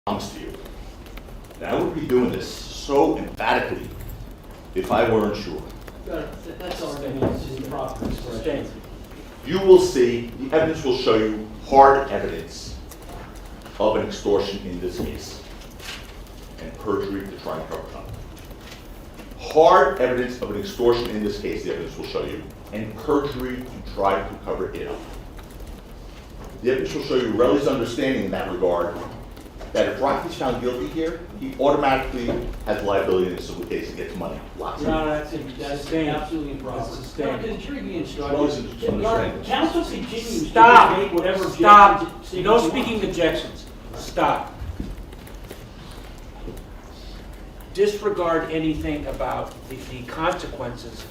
promise to you. And I wouldn't be doing this so emphatically if I weren't sure. That's already improper expression. You will see, the evidence will show you hard evidence of an extortion in this case and perjury to try and cover it up. Hard evidence of an extortion in this case, the evidence will show you, and perjury to try to cover it up. The evidence will show you Relly's understanding in that regard that if Rocky's found guilty here, he automatically has liability in a civil case and gets money. Lots of That's absolutely improper. Dr. The jury be Relly's instructed. understanding. Counsel continues Stop. to make whatever Stop. objections. No speaking objections. Stop. Disregard anything about the consequences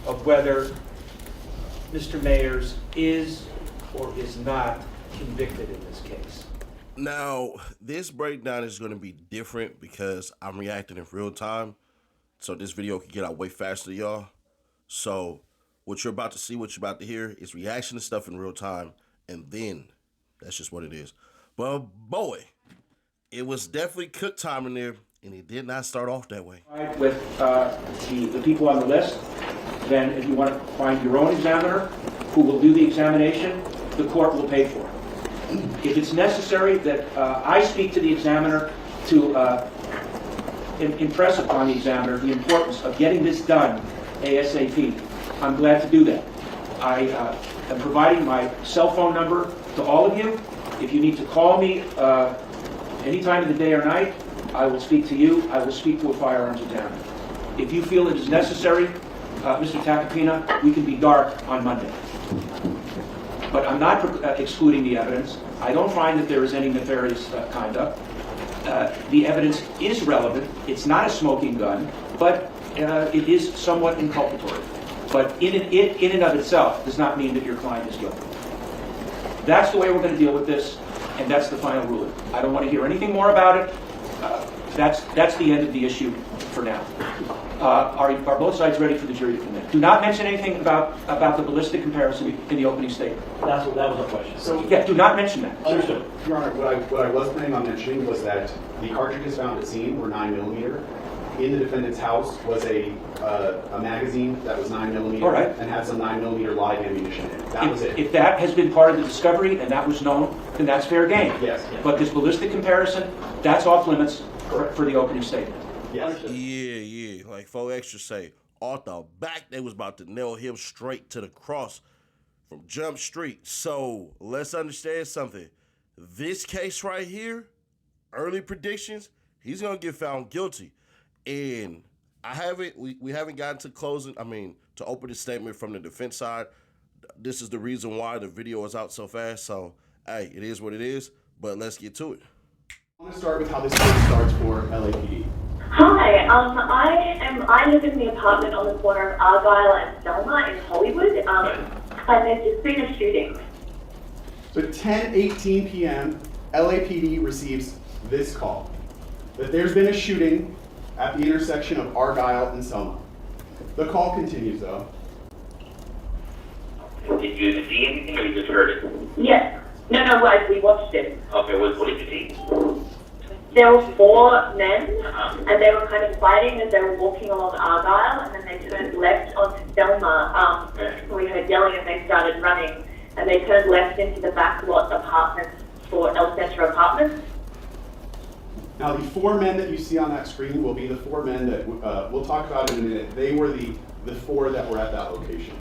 of whether Mr. Mayers is or is not convicted in this case. Now, this breakdown is going to be different because I'm reacting in real time. So this video can get out way faster to y'all. So what you're about to see, what you're about to hear is reaction to stuff in real time. And then that's just what it is. But boy, it was definitely cook time in there. And it did not start off that way. With the people on the list, then if you want to find your own examiner who will do the examination, the court will pay for it. If it's necessary that I speak to the examiner to impress upon the examiner the importance of getting this done ASAP, I'm glad to do that. I am providing my cell phone number to all of you. If you need to call me any time of the day or night, I will speak to you. I will speak to a firearms examiner. If you feel it is necessary, Mr. Tacopina, we can be dark on Monday. But I'm not excluding the evidence. I don't find that there is any nefarious conduct. The evidence is relevant. It's not a smoking gun, but it is somewhat inculpatory. But in and of itself does not mean that your client is guilty. That's the way we're going to deal with this, and that's the final ruling. I don't want to hear anything more about it. That's the end of the issue for now. Are both sides ready for the jury to come in? Do not mention anything about the ballistic comparison in the opening statement. That was a question. So, Yeah, do not mention that. Understood. Your Honor, what I was planning on mentioning was that the cartridges found at scene were 9mm. In the defendant's house was a magazine that was 9mm. All right. And had some 9mm live ammunition in it. That was it. If that has been part of the discovery and that was known, then that's fair game. Yes. But this ballistic comparison, that's off limits for the opening statement. Yes. Yeah. Like 4Extra say, off the back, they was about to nail him straight to the cross from Jump Street. So let's understand something. This case right here, early predictions, he's gonna get found guilty. And we haven't gotten to closing, to open the statement from the defense side. This is the reason why the video is out so fast. So, hey, it is what it is, but let's get to it. I want to start with how this case starts for LAPD. Hi, I live in the apartment on the corner of Argyle and Selma in Hollywood, and there's just been a shooting. So at 10:18 p.m., LAPD receives this call, that there's been a shooting at the intersection of Argyle and Selma. The call continues though. Did you see anything or you just heard it? Yes. No, we watched it. Okay, what did you see? There were 4 men, and they were kind of fighting as they were walking along Argyle, and then they turned left onto Selma. We heard yelling and they started running, and they turned left into the back lot apartments for El Centro Apartments. Now the 4 men that you see on that screen will be the 4 men that we'll talk about in a minute. They were the 4 that were at that location.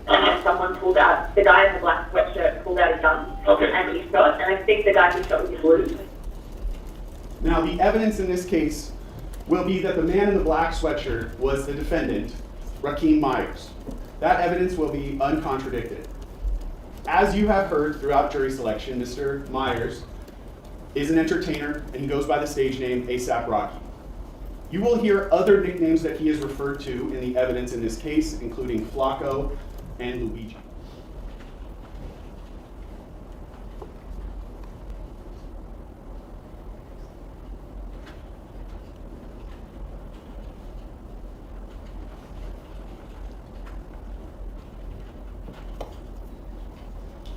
And then someone pulled out, the guy in the black sweatshirt pulled out a gun, Okay. and he shot, and I think the guy who shot was blue. Now the evidence in this case will be that the man in the black sweatshirt was the defendant, Rakeem Myers. That evidence will be uncontradicted. As you have heard throughout jury selection, Mr. Myers is an entertainer, and he goes by the stage name APRocky. You will hear other nicknames that he is referred to in the evidence in this case, including Flacco and Luigi.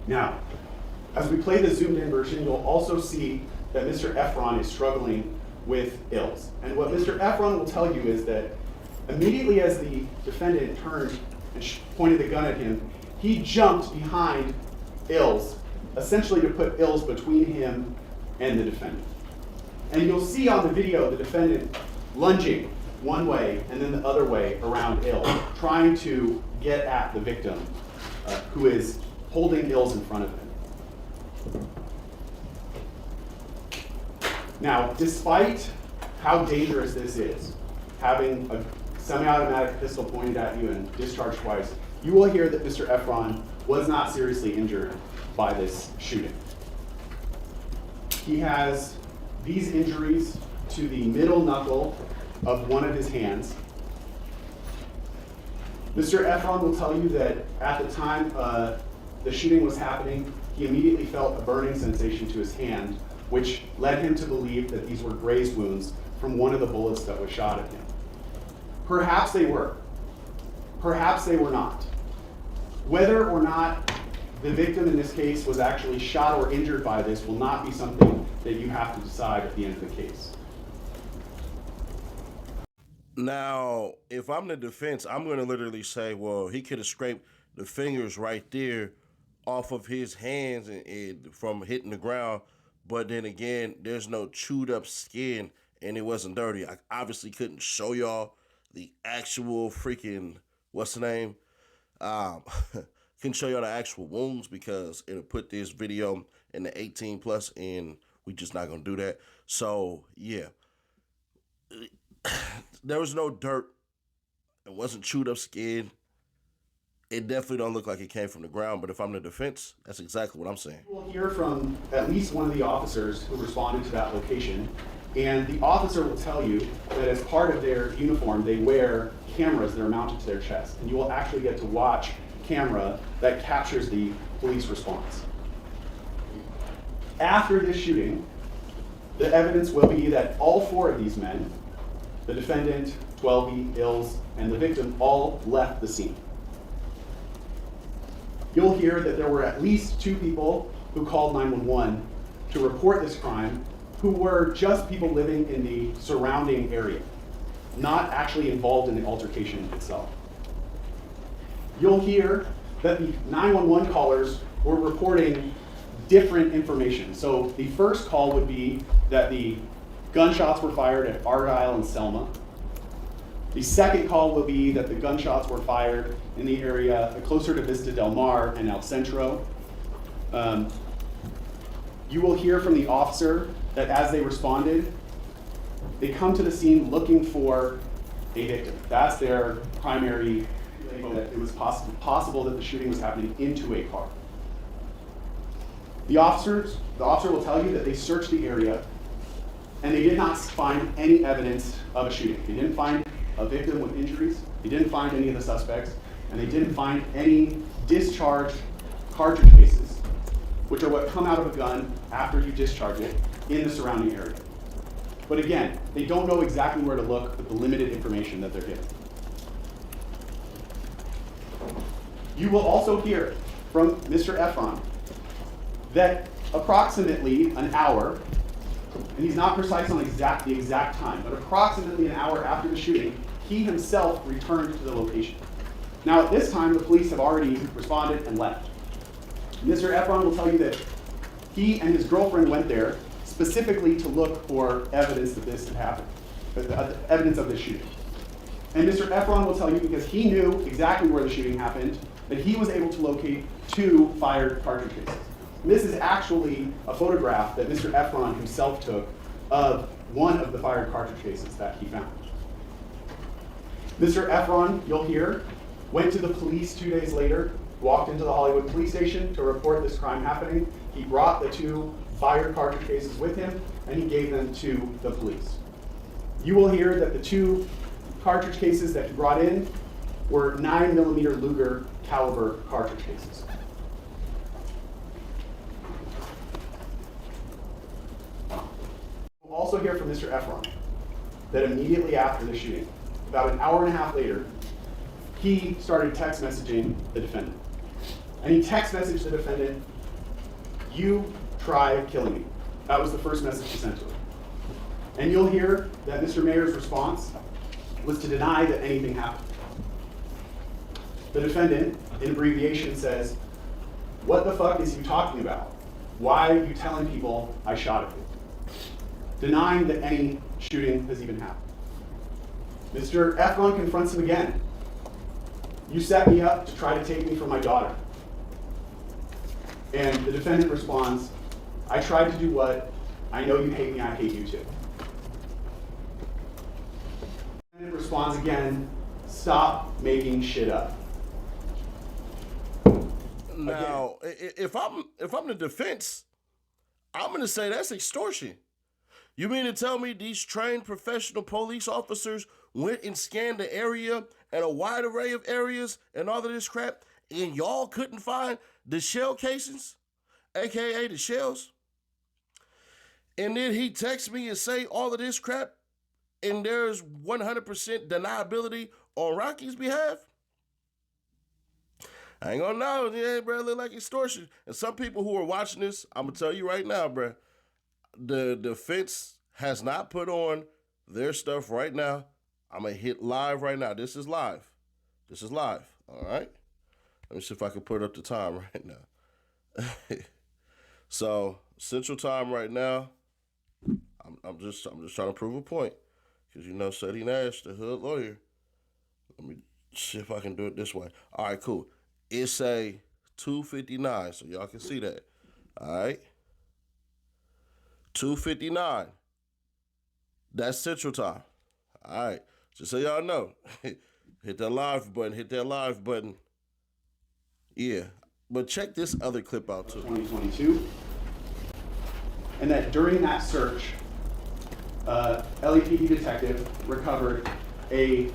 Now, as we play the zoomed in version, you'll also see that Mr. Efron is struggling with ills. And what Mr. Efron will tell you is that immediately as the defendant turned and pointed the gun at him, he jumped behind Ills, essentially to put Ills between him and the defendant. And you'll see on the video the defendant lunging one way and then the other way around Ills, trying to get at the victim who is holding Ills in front of him. Now, despite how dangerous this is, having a semi-automatic pistol pointed at you and discharged twice, you will hear that Mr. Efron was not seriously injured by this shooting. He has these injuries to the middle knuckle of one of his hands. Mr. Efron will tell you that at the time the shooting was happening, he immediately felt a burning sensation to his hand, which led him to believe that these were grazed wounds from one of the bullets that was shot at him. Perhaps they were. Perhaps they were not. Whether or not the victim in this case was actually shot or injured by this will not be something that you have to decide at the end of the case. Now, if I'm the defense, I'm going to literally say, well, he could have scraped the fingers right there off of his hands and from hitting the ground. But then again, there's no chewed up skin and it wasn't dirty. I obviously couldn't show y'all the actual freaking, what's the name? Couldn't show y'all the actual wounds because it'll put this video in the 18 plus and we just not going to do that. So, yeah. There was no dirt. It wasn't chewed up skin. It definitely don't look like it came from the ground, but if I'm the defense, that's exactly what I'm saying. We'll hear from at least one of the officers who responded to that location, and the officer will tell you that as part of their uniform, they wear cameras that are mounted to their chest, and you will actually get to watch camera that captures the police response. After this shooting, the evidence will be that all four of these men, the defendant, 12E, Ills, and the victim, all left the scene. You'll hear that there were at least 2 people who called 911 to report this crime who were just people living in the surrounding area, not actually involved in the altercation itself. You'll hear that the 911 callers were reporting different information. So the first call would be that the gunshots were fired at Argyle and Selma. The second call will be that the gunshots were fired in the area closer to Vista Del Mar and El Centro. You will hear from the officer that as they responded, they come to the scene looking for a victim. That's their primary, that it was possible that the shooting was happening into a car. The officer will tell you that they searched the area and they did not find any evidence of a shooting. They didn't find a victim with injuries, they didn't find any of the suspects, and they didn't find any discharged cartridge cases, which are what come out of a gun after you discharge it in the surrounding area. But again, they don't know exactly where to look with the limited information that they're given. You will also hear from Mr. Efron that approximately an hour, and he's not precise on the exact time, but approximately an hour after the shooting, he himself returned to the location. Now at this time, the police have already responded and left. Mr. Efron will tell you that he and his girlfriend went there specifically to look for evidence that this had happened, evidence of this shooting. And Mr. Efron will tell you, because he knew exactly where the shooting happened, that he was able to locate 2 fired cartridge cases. And this is actually a photograph that Mr. Efron himself took of one of the fired cartridge cases that he found. Mr. Efron, you'll hear, went to the police 2 days later, walked into the Hollywood police station to report this crime happening. He brought the 2 fired cartridge cases with him, and he gave them to the police. You will hear that the 2 cartridge cases that he brought in were 9mm Luger caliber cartridge cases. We'll also hear from Mr. Efron that immediately after the shooting, about an hour and a half later, he started text messaging the defendant. And he text messaged the defendant, "You try killing me." That was the first message he sent to her. And you'll hear that Mr. Mayer's response was to deny that anything happened. The defendant, in abbreviation, says, "What the fuck is you talking about? Why are you telling people I shot at you?" Denying that any shooting has even happened. Mr. Efron confronts him again. "You set me up to try to take me from my daughter." And the defendant responds, "I tried to do what? I know you hate me, I hate you too." The defendant responds again, "Stop making shit up." Now, if I'm the defense, I'm gonna say that's extortion. You mean to tell me these trained professional police officers went and scanned the area and a wide array of areas and all of this crap, and y'all couldn't find the shell casings, aka the shells? And then he texts me and say all of this crap, and there's 100% deniability on Rocky's behalf? I ain't gonna know, yeah, bro, it look like extortion. And some people who are watching this, I'm gonna tell you right now, bro, the defense has not put on their stuff right now. I'm gonna hit live right now. This is live. All right. Let me see if I can put up the time right now. So Central Time right now. I'm just trying to prove a point, because you know Seti Nash, the hood lawyer. Let me see if I can do it this way. All right, cool. It's a 2:59, so y'all can see that. All right. 2:59. That's Central Time. All right. Just so y'all know, hit that live button. Yeah. But check this other clip out too. 2022. And that during that search, LAPD detective recovered a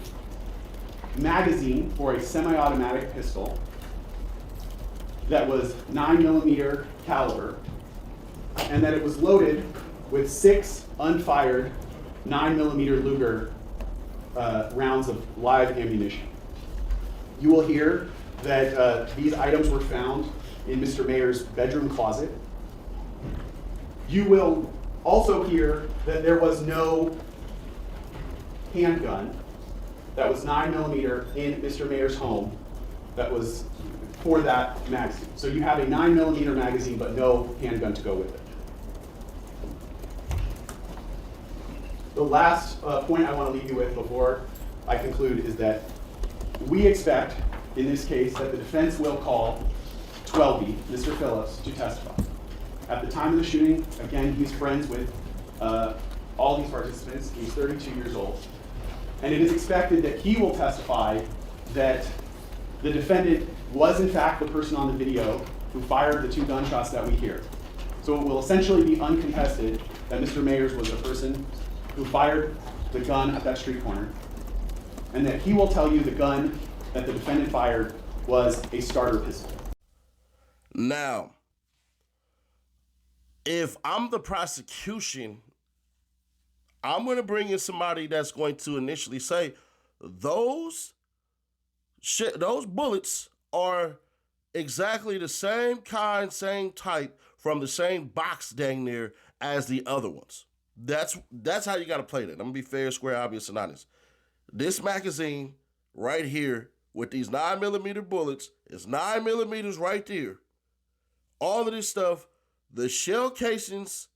magazine for a semi-automatic pistol that was 9mm caliber, and that it was loaded with 6 unfired 9mm Luger rounds of live ammunition. You will hear that these items were found in Mr. Mayer's bedroom closet. You will also hear that there was no handgun that was 9mm in Mr. Mayer's home that was for that magazine. So you have a 9mm magazine, but no handgun to go with it. The last point I want to leave you with before I conclude is that we expect, in this case, that the defense will call 12B, Mr. Phillips, to testify. At the time of the shooting, again, he's friends with all these participants. He's 32 years old. And it is expected that he will testify that the defendant was in fact the person on the video who fired the 2 gunshots that we hear. So it will essentially be uncontested that Mr. Mayers was the person who fired the gun at that street corner, and that he will tell you the gun that the defendant fired was a starter pistol. Now, if I'm the prosecution, I'm going to bring in somebody that's going to initially say, those bullets are exactly the same kind, same type, from the same box dang near as the other ones. That's how you got to play that. I'm going to be fair, square, obvious, and honest. This magazine right here with these 9mm bullets is 9mm right there. All of this stuff, the shell casings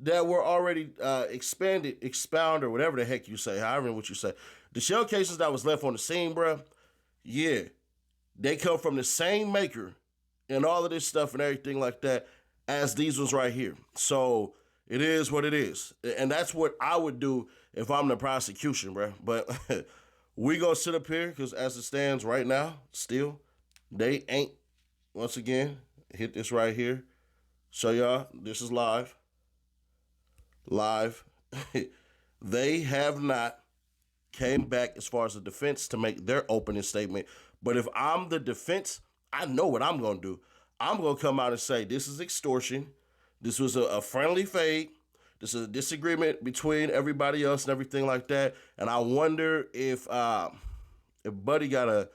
that were already expound, or whatever the heck you say, however what you say. The shell casings that was left on the scene, bruh, yeah, they come from the same maker and all of this stuff and everything like that as these ones right here. So it is what it is. And that's what I would do if I'm the prosecution, bruh. But we gonna sit up here, because as it stands right now, still, they ain't, once again, hit this right here. Show y'all, this is live. They have not came back as far as the defense to make their opening statement. But if I'm the defense, I know what I'm going to do. I'm going to come out and say, this is extortion. This was a friendly fade. This is a disagreement between everybody else and everything like that. And I wonder if Buddy got a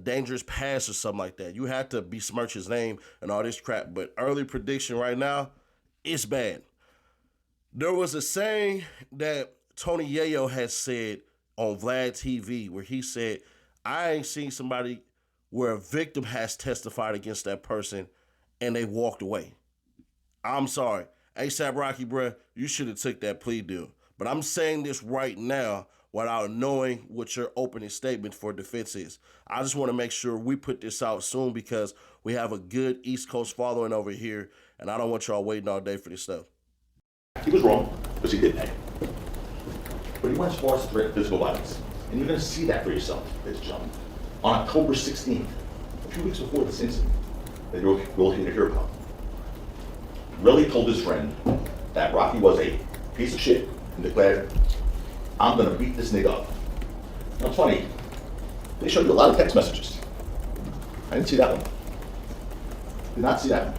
dangerous pass or something like that. You had to besmirch his name and all this crap. But early prediction right now, it's bad. There was a saying that Tony Yayo had said on Vlad TV where he said, I ain't seen somebody where a victim has testified against that person and they walked away. I'm sorry. APRocky, bruh, you should have took that plea deal. But I'm saying this right now without knowing what your opening statement for defense is. I just want to make sure we put this out soon because we have a good East Coast following over here, and I don't want y'all waiting all day for this stuff. He was wrong, because he did pay. But he went as far as to threaten physical violence. And you're going to see that for yourself, ladies and gentlemen. On October 16th, a few weeks before this incident that you'll hear about, Relly told his friend that Rocky was a piece of shit and declared, I'm going to beat this nigga up. Now, it's funny, they showed you a lot of text messages. I didn't see that one. Did not see that one.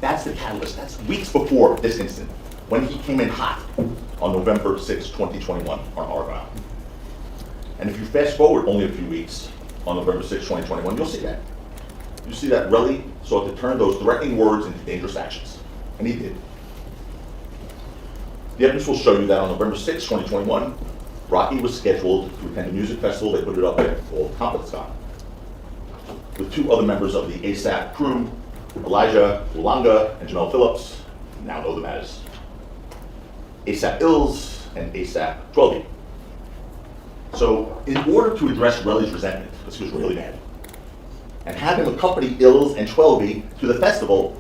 That's the catalyst. That's weeks before this incident, when he came in hot on November 6, 2021 on Argyle. And if you fast forward only a few weeks on November 6, 2021, you'll see that. You see that Relly sought to turn those threatening words into dangerous actions. And he did. The evidence will show you that on November 6, 2021, Rocky was scheduled to attend a music festival. They put it up at Old Complex Con with two other members of the ASAP crew, Elijah Ulanga and Jamel Phillips, you now know them as ASAP Ills and ASAP 12. So in order to address Relly's resentment, because he was really mad, and have him accompany Ills and 12 to the festival,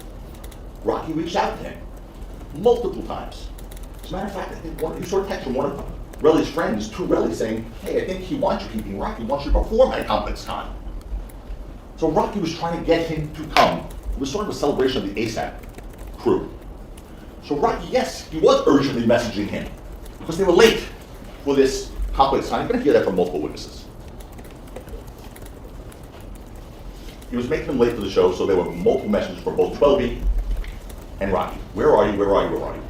Rocky reached out to him multiple times. As a matter of fact, I think he sort of texted from one of Relly's friends to Relly saying, hey, I think he wants you, keeping Rocky wants you to perform at Complex Con. So Rocky was trying to get him to come. It was sort of a celebration of the ASAP crew. So Rocky, yes, he was urgently messaging him because they were late for this Complex Con. You're going to hear that from multiple witnesses. He was making them late for the show, so there were multiple messages from both 12 and Rocky. Where are you? Where are you? Where are you?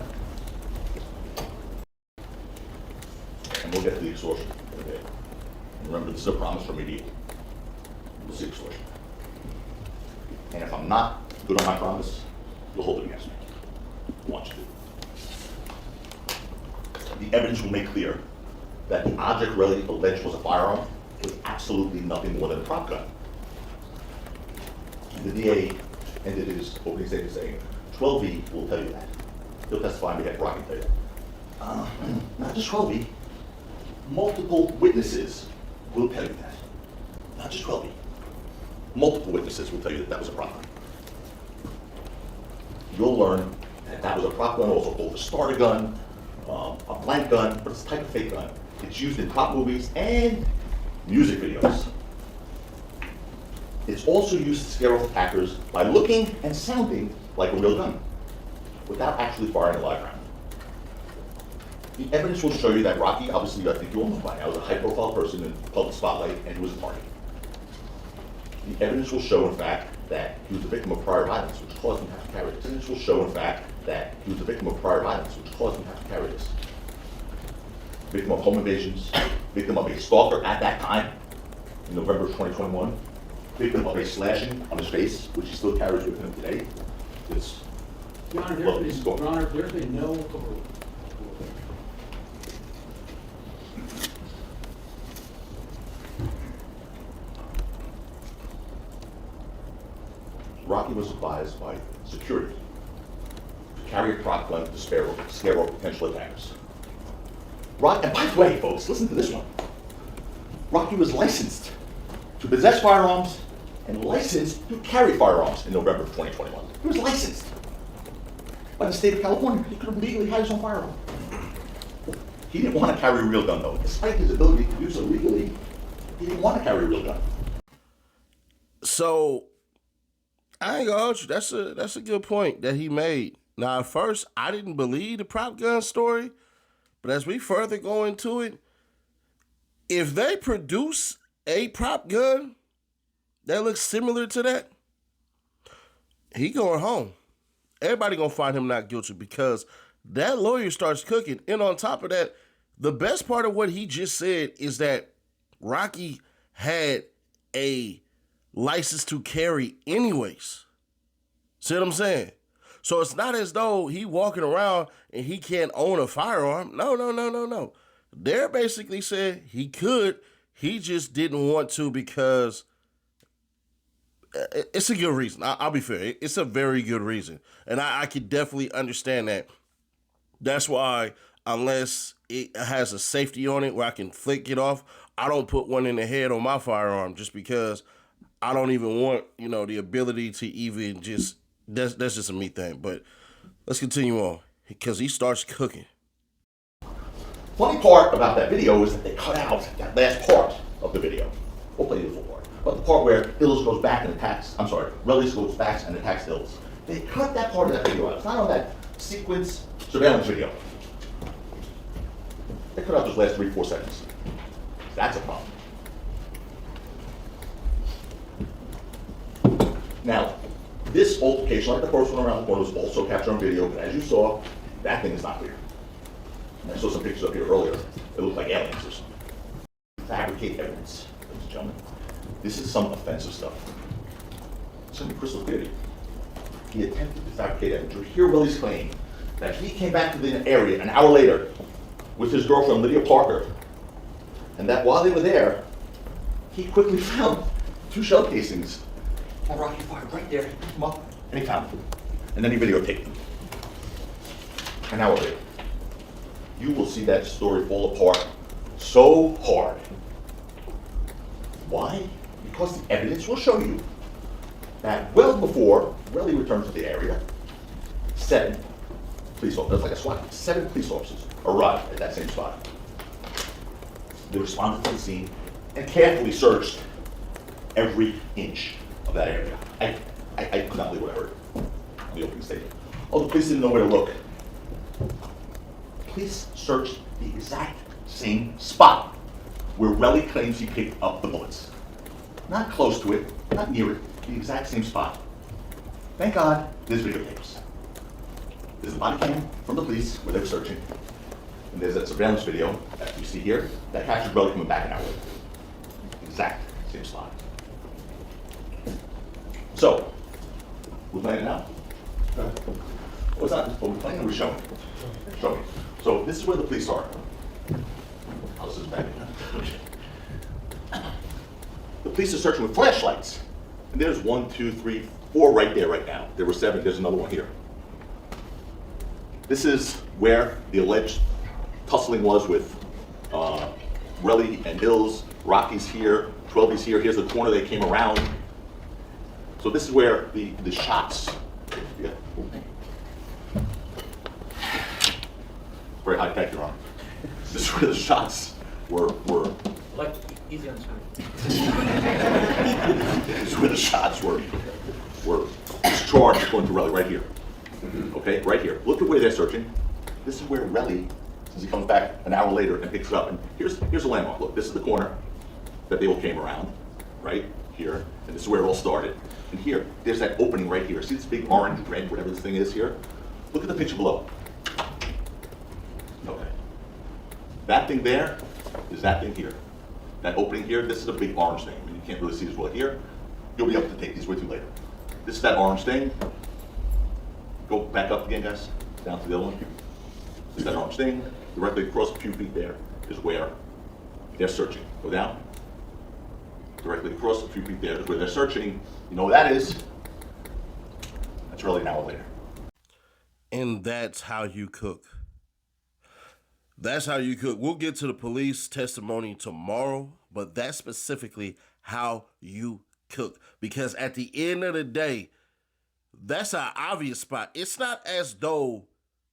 And we'll get to the extortion. Okay. Remember, this is a promise from me to you. We'll see extortion. And if I'm not good on my promise, you'll hold it against me. I want you to. The evidence will make clear that the object Relly alleged was a firearm was absolutely nothing more than a prop gun. And the DA ended his opening statement saying, 12 will tell you that. He'll testify on behalf of Rocky to tell you that. Not just 12 multiple witnesses will tell you that. Not just 12 multiple witnesses will tell you that that was a prop gun. You'll learn that that was a prop gun, also called a starter gun, a blank gun, but it's a type of fake gun. It's used in prop movies and music videos. It's also used to scare off attackers by looking and sounding like a real gun, without actually firing a live round. The evidence will show you that Rocky, obviously, I think you all know by now, is a high-profile person in the public spotlight, and he was a target. The evidence will show, in fact, that he was the victim of prior violence, which caused him to have to carry this. The evidence will show, in fact, that he was the victim of prior violence, which caused him to have to carry this. Victim of home invasions, victim of a stalker at that time, in November of 2021, victim of a slashing on his face, which he still carries with him today. It's Your Honor, there's been no. Rocky was advised by security to carry a prop gun to scare off potential attackers. And by the way, folks, listen to this one. Rocky was licensed to possess firearms and licensed to carry firearms in November of 2021. He was licensed by the state of California. He could have legally had his own firearm. He didn't want to carry a real gun, though. Despite his ability to do so legally, he didn't want to carry a real gun. So, I ain't gonna hold you. That's a good point that he made. Now, at first, I didn't believe the prop gun story, but as we further go into it, if they produce a prop gun that looks similar to that, he going home. Everybody gonna find him not guilty because that lawyer starts cooking. And on top of that, the best part of what he just said is that Rocky had a license to carry anyways. See what I'm saying? So it's not as though he walking around and he can't own a firearm. No. They're basically said he could. He just didn't want to because it's a good reason. I'll be fair. It's a very good reason. And I can definitely understand that. That's why, unless it has a safety on it where I can flick it off, I don't put one in the head on my firearm just because I don't even want, the ability to even just, that's just a me thing. But let's continue on because he starts cooking. Funny part about that video is that they cut out that last part of the video. We'll play the full part. But the part where Hills goes back and attacks, Rellis goes back and attacks Hills. They cut that part of that video out. It's not on that sequence surveillance video. They cut out those last 3-4 seconds. That's a problem. Now, this altercation, like the first one around the corner, was also captured on video, but as you saw, that thing is not clear. And I saw some pictures up here earlier. It looked like aliens or something. Fabricate evidence, ladies and gentlemen. This is some offensive stuff. It's going to be crystal clear. He attempted to fabricate evidence. You hear Willie's claim that he came back to the area an hour later with his girlfriend, Lydia Parker, and that while they were there, he quickly found 2 shell casings that Rocky fired right there. He picked them up and he found them. And then he videotaped them. An hour later. You will see that story fall apart so hard. Why? Because the evidence will show you that well before Relly returned to the area, 7 police officers, like a SWAT team, 7 police officers arrived at that same spot. They responded to the scene and carefully searched every inch of that area. I could not believe what I heard on the opening statement. Oh, the police didn't know where to look. Police searched the exact same spot where Relly claims he picked up the bullets. Not close to it, not near it, the exact same spot. Thank God there's videotapes. There's a body cam from the police where they were searching. And there's that surveillance video that you see here that captured Relly coming back an hour later. Exact same spot. So, we're playing it now? Well, it's not just what we're playing, we're showing. Showing. So this is where the police are. I'll just back in. The police are searching with flashlights. And there's 1, 2, 3, 4 right there right now. There were 7, there's another one here. This is where the alleged tussling was with Relly and Hills. Rocky's here, 12's here. Here's the corner they came around. So this is where the shots. Yeah. Very high tech, Your Honor. This is where the shots were. Like, easy on time. This is where the shots were discharged according to Relly, right here. Okay, right here. Look at where they're searching. This is where Relly, since he comes back an hour later and picks it up, and here's a landmark. Look, this is the corner that they all came around, right here, and this is where it all started. And here, there's that opening right here. See this big orange, red, whatever this thing is here? Look at the picture below. Okay. That thing there is that thing here. That opening here, this is a big orange thing. I mean, you can't really see this well here. You'll be able to take these with you later. This is that orange thing. Go back up again, guys. Down to the other one. This is that orange thing. Directly across a few feet there is where they're searching. Go down. Directly across a few feet there is where they're searching. You know what that is? That's really an hour later. And that's how you cook. That's how you cook. We'll get to the police testimony tomorrow, but that's specifically how you cook. Because at the end of the day, that's an obvious spot. It's not as though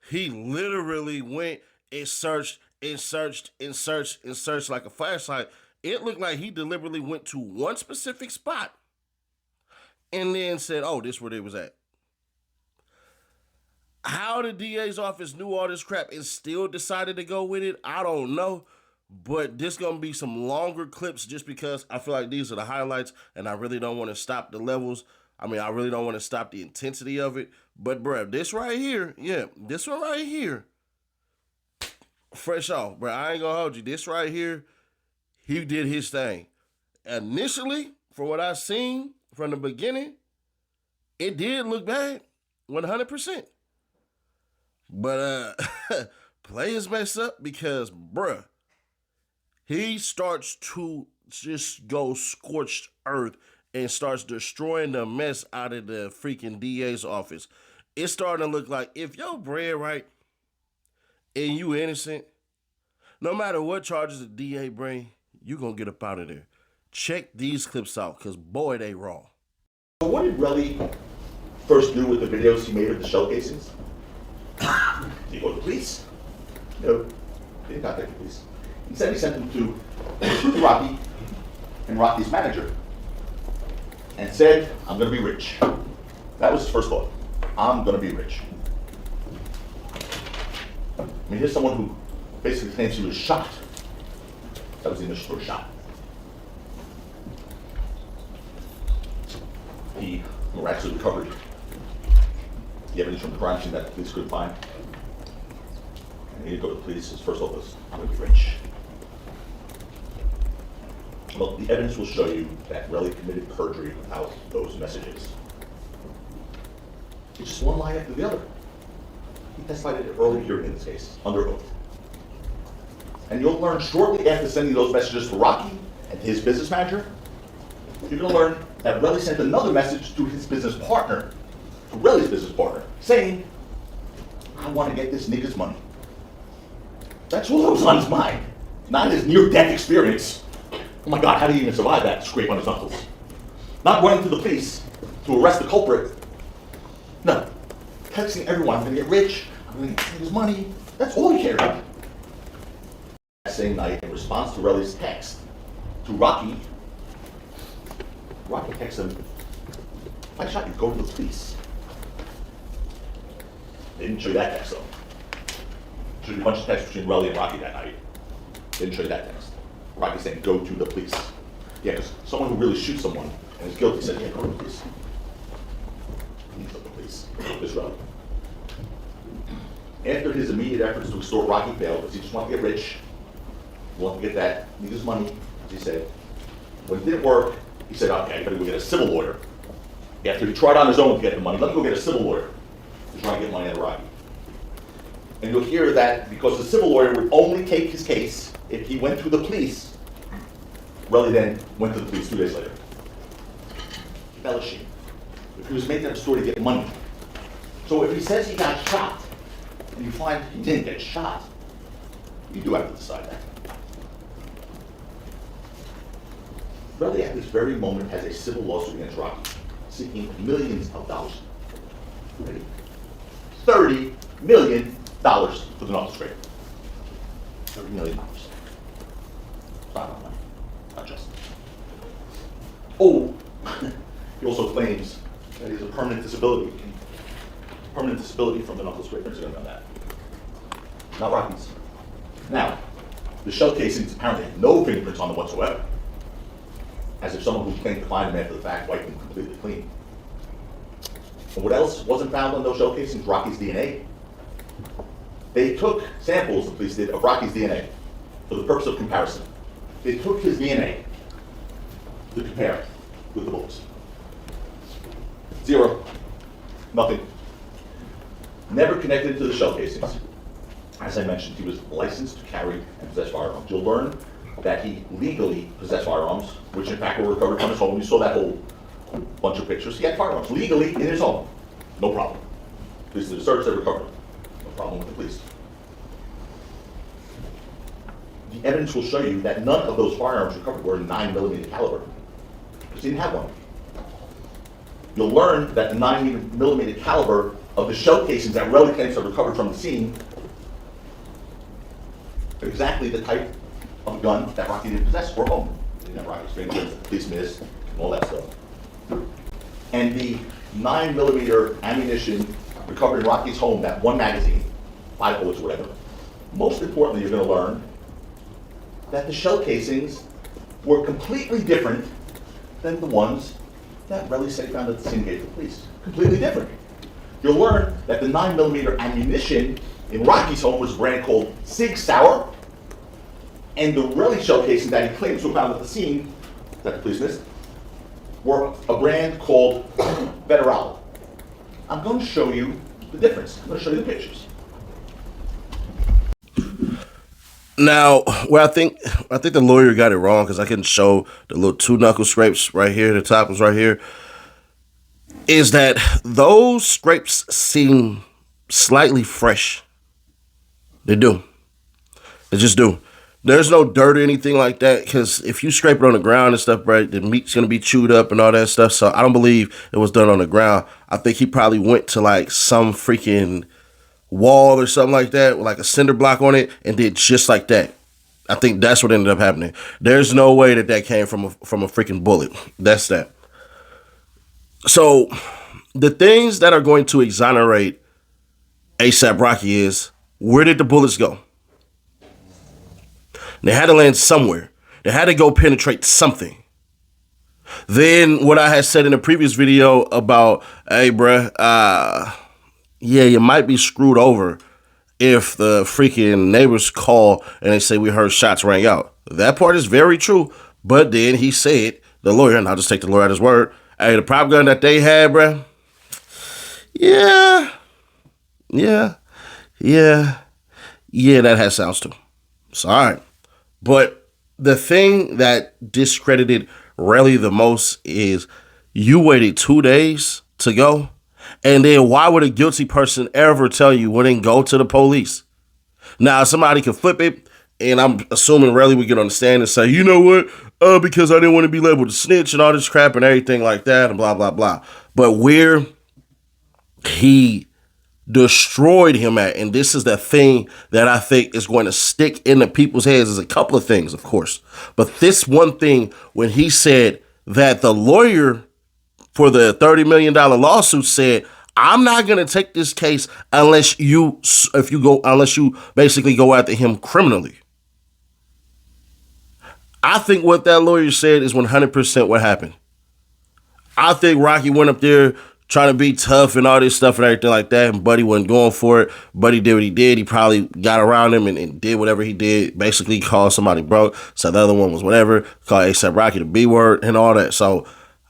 he literally went and searched and searched and searched and searched like a flashlight. It looked like he deliberately went to one specific spot and then said, oh, this is where they was at. How the DA's office knew all this crap and still decided to go with it, I don't know. But this going to be some longer clips just because I feel like these are the highlights and I really don't want to stop the levels. I mean, I really don't want to stop the intensity of it. But, bruh, this right here, yeah, this one right here, fresh off, bruh, I ain't going to hold you. This right here, he did his thing. Initially, from what I seen from the beginning, it did look bad. 100%. But players mess up because, bruh, he starts to just go scorched earth and starts destroying the mess out of the freaking DA's office. It's starting to look like if your bread right and you innocent, no matter what charges the DA bring, you gonna get up out of there. Check these clips out, because boy, they wrong. So what did Relly first do with the videos he made of the shell casings? Did he go to the police? No, he didn't contact the police. Instead, he sent them to Rocky and Rocky's manager and said, I'm going to be rich. That was his first thought. I'm going to be rich. I mean, here's someone who basically claims he was shot. That was the initial story, shot. He miraculously recovered the evidence from the crime scene that the police couldn't find. And he didn't go to the police. His first thought was, I'm going to be rich. Well, the evidence will show you that Relly committed perjury without those messages. It's just one lie after the other. He testified at an early hearing in this case, under oath. And you'll learn shortly after sending those messages to Rocky and his business manager, you're going to learn that Relly sent another message to his business partner, to Relly's business partner, saying, I want to get this nigga's money. That's what was on his mind, not his near-death experience. Oh my God, how did he even survive that scrape on his knuckles? Not running to the police to arrest the culprit. No, texting everyone, I'm going to get rich, I'm going to get his money. That's all he cared about. That same night, in response to Relly's text to Rocky texts him, if I shot you, go to the police. They didn't show you that text though. Showed you a bunch of texts between Relly and Rocky that night. They didn't show you that text. Rocky saying, go to the police. Yeah, because someone who really shoots someone and is guilty said, yeah, go to the police. He needs to go to the police. This Relly. After his immediate efforts to extort Rocky failed, because he just wanted to get rich, he wanted to get that, need his money, as he said. When it didn't work, he said, okay, I better go get a civil lawyer. After he tried on his own to get the money, let me go get a civil lawyer to try and get money out of Rocky. And you'll hear that because the civil lawyer would only take his case if he went to the police. Relly then went to the police 2 days later. Fellowship. If he was making up a story to get money. So if he says he got shot, and you find he didn't get shot, you do have to decide that. Relly at this very moment has a civil lawsuit against Rocky, seeking millions of dollars. Ready? $30 million for the knuckle scrape. $30 million. Not enough money. Not just. Oh, he also claims that he has a permanent disability. Permanent disability from the knuckle scrape incident on that. Not Rocky's. Now, the shell casings apparently have no fingerprints on them whatsoever. As if someone who claimed to find them after the fact wiped them completely clean. And what else wasn't found on those shell casings? Rocky's DNA. They took samples, the police did, of Rocky's DNA for the purpose of comparison. They took his DNA to compare it with the bullets. Zero. Nothing. Never connected to the shell casings. As I mentioned, he was licensed to carry and possess firearms. You'll learn that he legally possessed firearms, which in fact were recovered from his home. You saw that whole bunch of pictures. He had firearms legally in his home. No problem. Police did a search, they recovered them. No problem with the police. The evidence will show you that none of those firearms recovered were 9mm caliber, because he didn't have one. You'll learn that the 9mm caliber of the shell casings that Relly claims are recovered from the scene are exactly the type of gun that Rocky didn't possess or own. He didn't have Rocky's fingerprints, the police missed, and all that stuff. And the 9mm ammunition recovered in Rocky's home, that one magazine, 5 bullets or whatever. Most importantly, you're going to learn that the shell casings were completely different than the ones that Relly said he found at the scene gave to the police. Completely different. You'll learn that the 9mm ammunition in Rocky's home was a brand called Sig Sauer, and the Relly shell casings that he claims were found at the scene that the police missed were a brand called Federal. I'm going to show you the difference. I'm going to show you the pictures. Now, where I think the lawyer got it wrong, because I can show the little 2 knuckle scrapes right here, the top ones right here, is that those scrapes seem slightly fresh. They do. They just do. There's no dirt or anything like that, because if you scrape it on the ground and stuff, right, the meat's going to be chewed up and all that stuff. So I don't believe it was done on the ground. I think he probably went to like some freaking wall or something like that with like a cinder block on it and did just like that. I think that's what ended up happening. There's no way that came from a freaking bullet. That's that. So the things that are going to exonerate APRocky is, where did the bullets go? They had to land somewhere. They had to go penetrate something. Then what I had said in the previous video about, hey, bruh, yeah, you might be screwed over if the freaking neighbors call and they say we heard shots rang out. That part is very true. But then he said, the lawyer, and I'll just take the lawyer at his word, hey, the prop gun that they had, bruh, yeah, that has sounds too. It's all right. But the thing that discredited Relly the most is you waited 2 days to go. And then why would a guilty person ever tell you wouldn't go to the police? Now, somebody could flip it, and I'm assuming Relly would get on the stand and say, you know what? Because I didn't want to be labeled a snitch and all this crap and everything like that and blah, blah, blah. But where he destroyed him at, and this is the thing that I think is going to stick in the people's heads, is a couple of things, of course. But this one thing, when he said that the lawyer for the $30 million lawsuit said, I'm not going to take this case unless you basically go after him criminally. I think what that lawyer said is 100% what happened. I think Rocky went up there trying to be tough and all this stuff and everything like that, and Buddy wasn't going for it. Buddy did what he did. He probably got around him and did whatever he did, basically called somebody broke. So the other one was whatever, called APRocky the B word and all that. So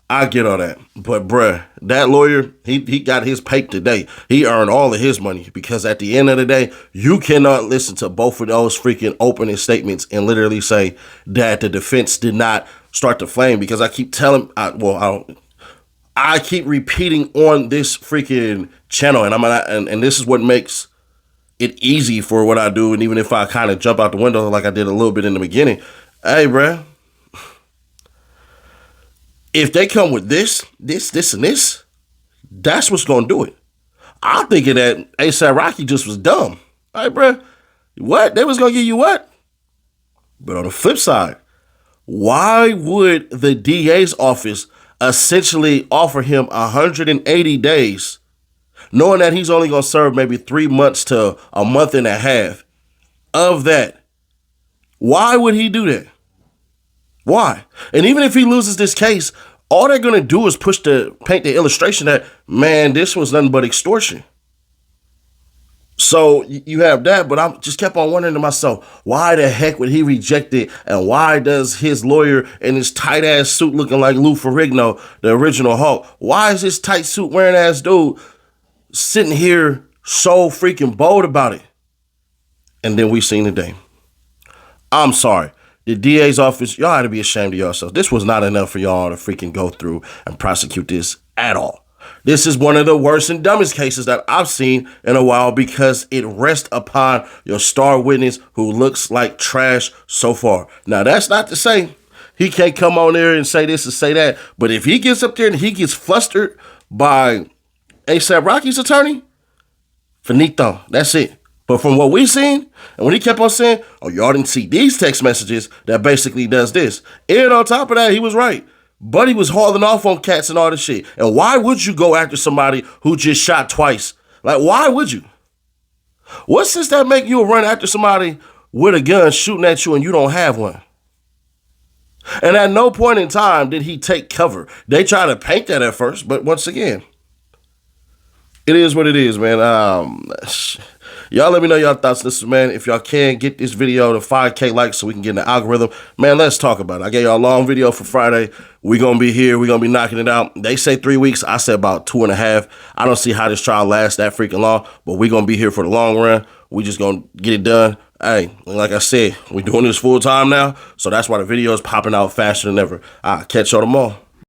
I get all that. But bruh, that lawyer, he got his pay today. He earned all of his money, because at the end of the day, you cannot listen to both of those freaking opening statements and literally say that the defense did not start the flame, because I keep telling, I keep repeating on this freaking channel, and this is what makes it easy for what I do. And even if I kind of jump out the window like I did a little bit in the beginning, hey, bruh, if they come with this, and this, that's what's going to do it. I'm thinking that APRocky just was dumb. All right, bruh, what? They was going to give you what? But on the flip side, why would the DA's office essentially offer him 180 days, knowing that he's only going to serve maybe 3 months to a month and a half of that? Why would he do that? Why? And even if he loses this case, all they're going to do is paint the illustration that, man, this was nothing but extortion. So you have that, but I just kept on wondering to myself, why the heck would he reject it? And why does his lawyer in his tight ass suit looking like Lou Ferrigno, the original Hulk, why is this tight suit wearing ass dude sitting here so freaking bold about it? And then we seen today. I'm sorry. The DA's office, y'all had to be ashamed of yourselves. This was not enough for y'all to freaking go through and prosecute this at all. This is one of the worst and dumbest cases that I've seen in a while, because it rests upon your star witness who looks like trash so far. Now, that's not to say he can't come on there and say this and say that, but if he gets up there and he gets flustered by APRocky's attorney, finito, that's it. But from what we seen, and when he kept on saying, oh, y'all didn't see these text messages, that basically does this. And on top of that, he was right. Buddy was hauling off on cats and all this shit. And why would you go after somebody who just shot twice? Like, why would you? What sense that make you run after somebody with a gun shooting at you and you don't have one? And at no point in time did he take cover. They try to paint that at first, but once again, it is what it is, man. Y'all let me know y'all thoughts. Listen, man, if y'all can get this video to 5K likes so we can get in the algorithm, man, let's talk about it. I gave y'all a long video for Friday. We're going to be here. We're going to be knocking it out. They say 3 weeks. I say about 2.5. I don't see how this trial lasts that freaking long, but we're going to be here for the long run. We just going to get it done. Hey, like I said, we're doing this full time now, so that's why the video is popping out faster than ever. I'll catch y'all tomorrow.